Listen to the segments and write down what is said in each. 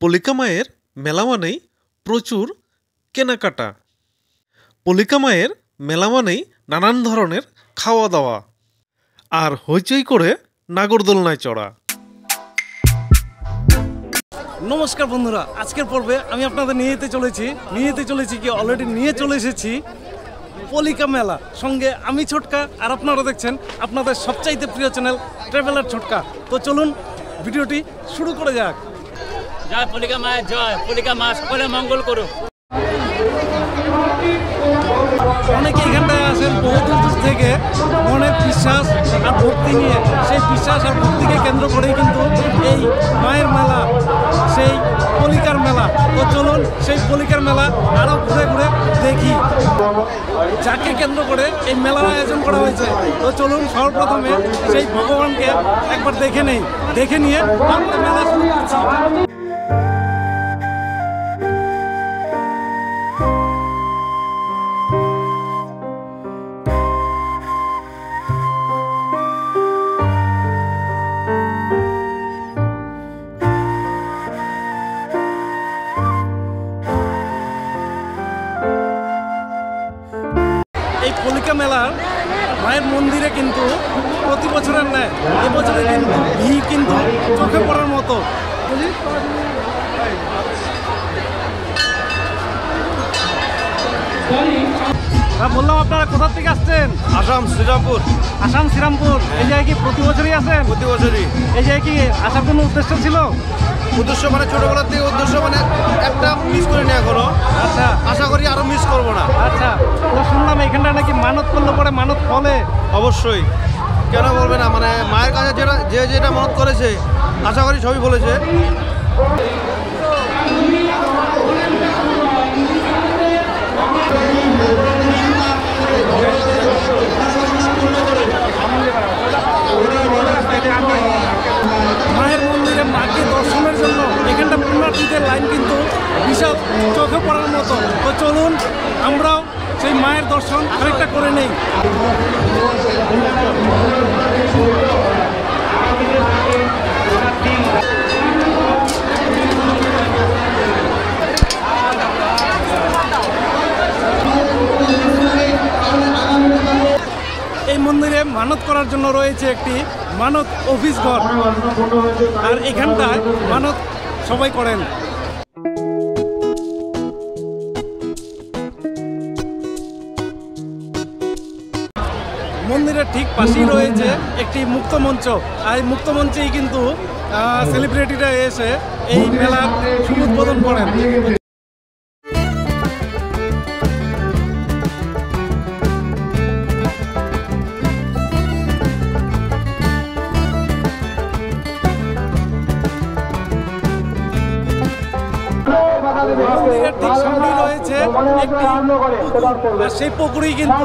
পলিকা মায়ের মেলা মানেই প্রচুর কেনাকাটা। পলিকা মায়ের মেলা মানেই নানান ধরনের খাওয়া দাওয়া আর হইচই করে নাগরদোলনায় চড়া। নমস্কার বন্ধুরা, আজকের পর্বে আমি আপনাদের নিয়ে যেতে চলেছি কি অলরেডি নিয়ে চলে এসেছি পলিকা মেলা। সঙ্গে আমি ছোটকা, আর আপনারা দেখছেন আপনাদের সবচাইতে প্রিয় চ্যানেল ট্রাভেলার ছোটকা। তো চলুন ভিডিওটি শুরু করে যাক। জয় পলিকা মায়ের জয়, পলিকা মা সকলে মঙ্গল করুক। অনেকে এখানটায় আসেন বহু দূর থেকে মনের বিশ্বাস আর ভক্তি নিয়ে। সেই বিশ্বাস আর ভক্তিকে কেন্দ্র করেই কিন্তু এই মায়ের মেলা, সেই পলিকার মেলা। তো চলুন সেই পলিকার মেলা আরও ঘুরে ঘুরে দেখি যাকে কেন্দ্র করে এই মেলার আয়োজন করা হয়েছে। তো চলুন সর্বপ্রথমে সেই ভগবানকে একবার দেখে নিয়ে আমরা মেলা শুরু করছি। এই পলিকা মেলার মায়ের মন্দিরে কিন্তু প্রতি বছরের ন্যায় এবছরে কিন্তু ভিড় কিন্তু চোখে পড়ার মতো। বললাম আপনারা কোথা থেকে আসছেন? আসাম শ্রীরামপুর। আসাম শ্রীরামপুর। এই জায়গায় কি প্রতি বছরই আসেন? প্রতি বছরই। এই জায়গায় কি আসার কোনো উদ্দেশ্য ছিল? উদ্দেশ্য মানে ছোটবেলার থেকে উদ্দেশ্য মানে একটা মিস করিনি এখনো। আচ্ছা, আশা করি আরো মিস করবো না। আচ্ছা। তো শুনলাম এখানটা নাকি মানত করলে পরে মানত ফলে। অবশ্যই, কেন বলবে না, মানে মায়ের কাছে যেটা মনত করেছে আশা করি সবই বলেছে। মায়ের মন্দিরে মাকে দর্শনের জন্য এখানটা পুণ্যার্থীদের লাইন কিন্তু বিশাল চোখে পড়ার মতো। তো চলুন আমরাও সেই মায়ের দর্শন আরেকটা করে নেই। এই মন্দিরে মানত করার জন্য রয়েছে একটি মানত অফিস ঘর, আর এখানটায় মানত সবাই করেন। মন্দিরের ঠিক পাশেই রয়েছে একটি মুক্ত মঞ্চ, আর এই মুক্ত মঞ্চেই কিন্তু সেলিব্রিটিরা এসে এই মেলার শুভ উদ্বোধন করেন। মন্দিরের ঠিক সামনেই রয়েছে একটি পুকুর, আর সেই পুকুরেই কিন্তু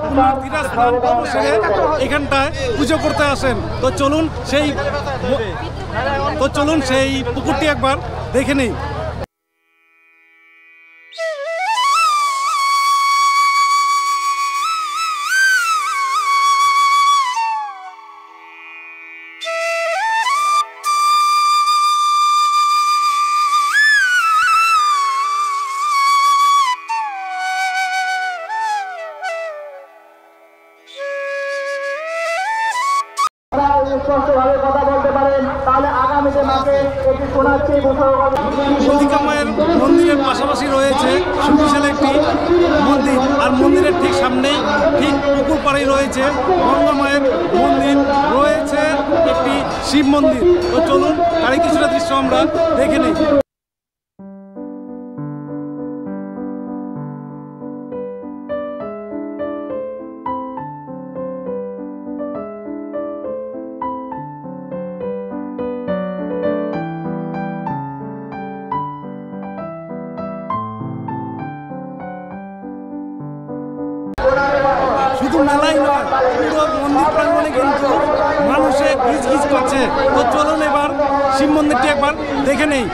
পুণ্যার্থীরা স্নান সেরে এখানটায় পুজো করতে আসেন। তো চলুন সেই পুকুরটি একবার দেখে নেই। স্পষ্টভাবে কথা বলতে পারেন, তাহলে আগামীতে মাকে এটি শোনাচ্ছি। পলিকা মায়ের মন্দিরের পাশাপাশি রয়েছে সুবিশাল একটি মন্দির, আর মন্দিরের ঠিক সামনেই ঠিক পুকুর পাড়েই রয়েছে গঙ্গা মায়ের মন্দির, রয়েছে একটি শিব মন্দির। তো চলুন তারই কিছুটা দৃশ্য আমরা দেখে নিই। শুধু মেলাই নয়, পুরো মন্দির প্রাঙ্গণে কিন্তু মানুষে গিজ করছে। তো চলুন এবার শিব মন্দিরটি একবার দেখে নেই।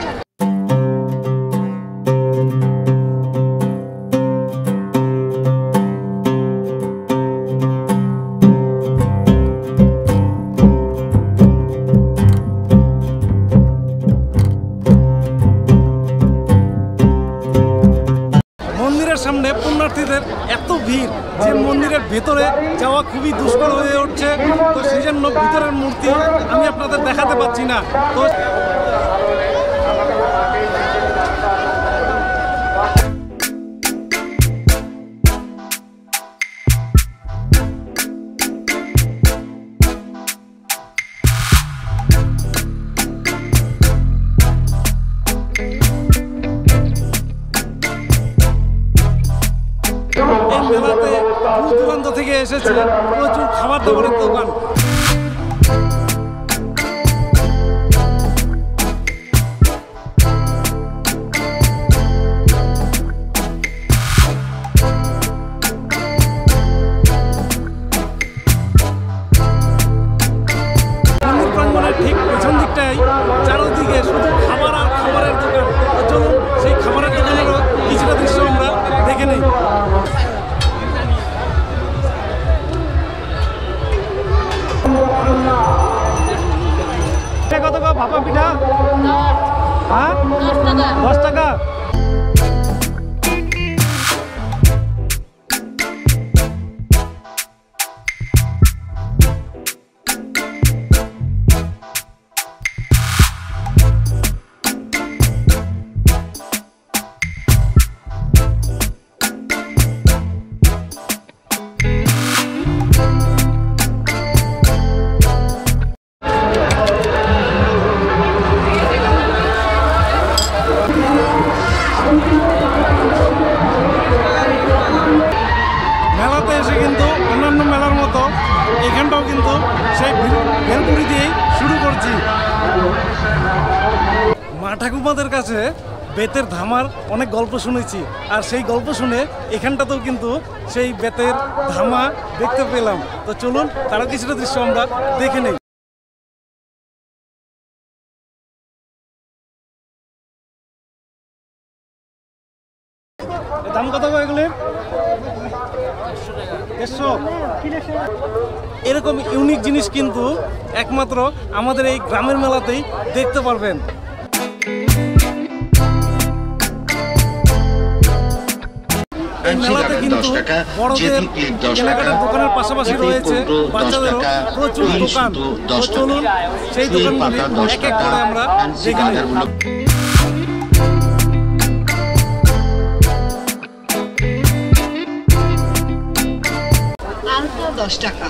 ভক্তদের এত ভিড় যে মন্দিরের ভেতরে যাওয়া খুবই দুষ্কর হয়ে উঠছে। তো সেই জন্য ভিতরের মূর্তি আমি আপনাদের দেখাতে পাচ্ছি না। তো মেলাতে দূর দূরান্ত থেকে এসেছে প্রচুর খাবার দাবারের দোকান। মন্দির প্রাঙ্গণের ঠিক পেছন দিকটাই চারদিকে শুধু খাবার আর খাবারের দোকান। তো চলুন সেই খাবারের দোকানেরও কিছুটা দৃশ্য আমরা দেখে নেই। কত ভাপা পিঠা? হ্যাঁ, 10 টাকা। মেলাতে এসে কিন্তু অন্যান্য মেলার মতো এখানটাও কিন্তু সেই ভেলপুরি দিয়েই শুরু করছি। মা ঠাকুমাদের কাছে বেতের ধামার অনেক গল্প শুনেছি, আর সেই গল্প শুনে এখানটাতেও কিন্তু সেই বেতের ধামা দেখতে পেলাম। তো চলুন তারও কিছুটা দৃশ্য আমরা দেখে নেই। দাম কত এগুলির? 150। এরকম ইউনিক জিনিস কিন্তু একমাত্র আমাদের এই গ্রামের মেলাতেই দেখতে পারবেন। এই মেলাতে কিন্তু বড়দের কেনাকাটার দোকানের পাশাপাশি রয়েছে বাচ্চাদেরও প্রচুর দোকান। তো চলুন সেই দোকানগুলি এক এক করে আমরা দেখে নিই। আলতা 10 টাকা,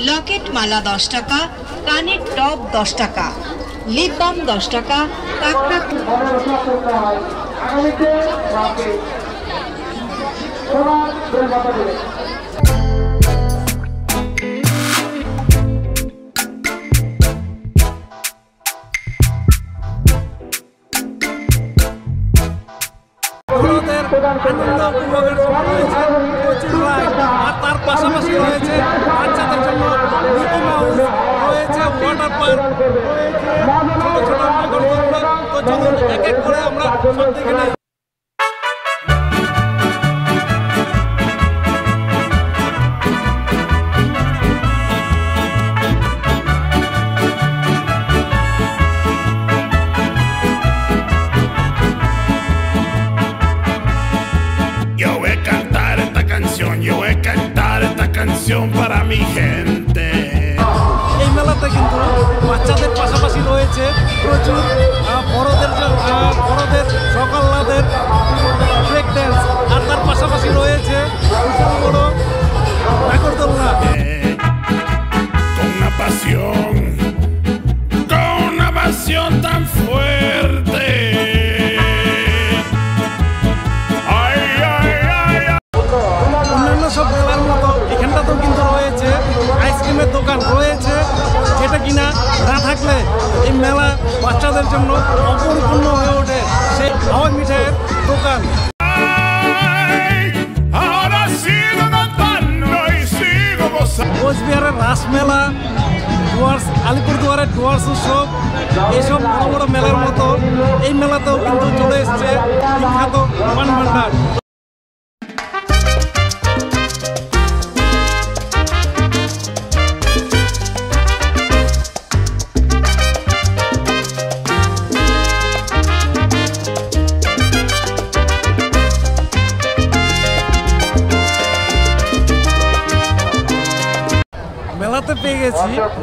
লকেট মালা 10 টাকা, কানের টপ 10 টাকা, লিপ বাম 10 টাকা, কাকড়া আনন্দ উপভোগের জন্য রয়েছে প্রচুর রাইড, আর তার পাশাপাশি রয়েছে বাচ্চাদের জন্য মিকি মাউস রয়েছে, ওয়াটার পার্ক রয়েছে, ছোট ছোট নাগরদোলনা। তো চলুন এক এক করে আমরা সব দেখে নেই। Para mi gente. এই মেলাতে কিন্তু বাচ্চাদের পাশাপাশি রয়েছে প্রচুর বড়দের সকাল্লাদের ব্রেক ড্যান্স, আর তার পাশাপাশি রয়েছে বিশাল বড় নাগরদোলনা। Con una pasión tan fuerte. অন্যান্য সব মেলার মতো এখানটাতেও কিন্তু রয়েছে আইসক্রিমের দোকান রয়েছে, যেটা কিনা না থাকলে এই মেলা বাচ্চাদের জন্য অপরিপূর্ণ হয়ে ওঠে। সেই হাওয়াই মিঠাইয়ের দোকান। কোচবিহারের রাসমেলা, আলিপুরদুয়ারের ডুয়ার্স উৎসব, এইসব বড় বড় মেলার মতো এই মেলাতেও কিন্তু চলে এসছে বিখ্যাত পান ভান্ডার।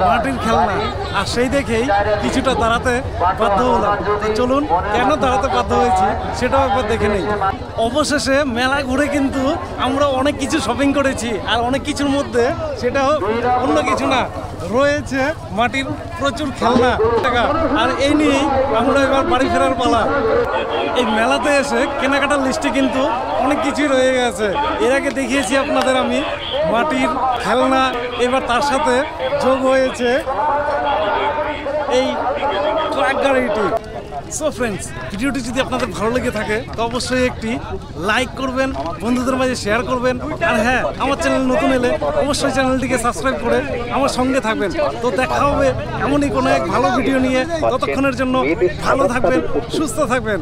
মাটির খেলনা, আর সেই দেখেই কিছুটা দাঁড়াতে বাধ্য হলাম। তো চলুন, কেন দাঁড়াতে বাধ্য হয়েছি সেটাও একবার দেখে নেই। অবশেষে মেলা ঘুরে কিন্তু আমরা অনেক কিছু শপিং করেছি, আর অনেক কিছুর মধ্যে সেটাও অন্য কিছু না, রয়েছে মাটির প্রচুর খেলনা টাকা। আর এই নিয়েই আমরা এবার বাড়ি ফেরার পালা। এই মেলাতে এসে কেনাকাটার লিস্টে কিন্তু অনেক কিছুই রয়ে গেছে। এর আগে দেখিয়েছি আপনাদের আমি মাটির খেলনা, এবার তার সাথে যোগ হয়েছে এই ট্রাক গাড়িটি। সো ফ্রেন্ডস, ভিডিওটি যদি আপনাদের ভালো লেগে থাকে তো অবশ্যই একটি লাইক করবেন, বন্ধুদের মাঝে শেয়ার করবেন, আর হ্যাঁ, আমার চ্যানেল নতুন এলে অবশ্যই চ্যানেলটিকে সাবস্ক্রাইব করে আমার সঙ্গে থাকবেন। তো দেখা হবে এমনই কোনো এক ভালো ভিডিও নিয়ে। ততক্ষণের জন্য ভালো থাকবেন, সুস্থ থাকবেন।